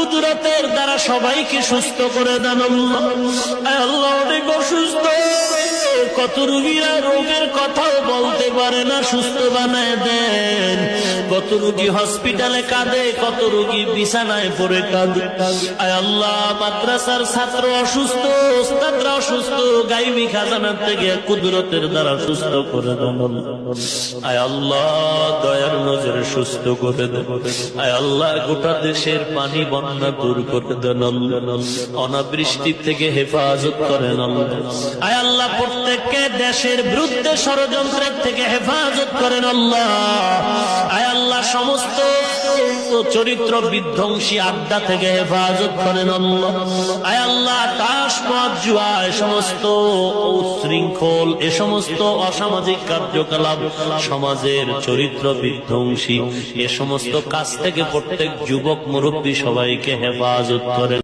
কুদরতের দ্বারা সবাইকে সুস্থ করে দেন আল্লাহ। আল্লাহ অনেক অসুস্থ, কত রোগীরা রোগের কথাও বলতে পারে না, সুস্থ বানায় দেন। কত রোগী হসপিটালে কাঁদে, কত রোগী বিছানায় পড়ে কাঁদে। আয় আল্লাহ, মাদ্রাসার ছাত্র অসুস্থ, ওস্তাদরা অসুস্থ, গাইবি খাজানার থেকে কুদরতের দ্বারা সুস্থ করে দেন। আয় আল্লাহ, দয়ার নজরে সুস্থ করে দেন। আয় আল্লাহ, গোটা দেশের পানি বন্যা দূর করে দেন। অনাবৃষ্টি থেকে হেফাজত করেন। আয় আল্লাহ, প্রত্যেককে দেশের বিরুদ্ধে ষড়যন্ত্রের থেকে হেফাজত করেন আল্লাহ। আয় আল্লাহ, সমস্ত চরিত্র বিধ্বংসী আড্ডা থেকে হেফাজত করেন আল্লাহ। আয় আল্লাহ, তাস মদ জুয়া, সমস্ত উচ্ছৃঙ্খল, এ সমস্ত অসামাজিক কার্যকলাপ, সমাজের চরিত্র বিধ্বংসী এ সমস্ত কাজ থেকে প্রত্যেক যুবক মুরব্বী সবাইকে হেফাজত করেন।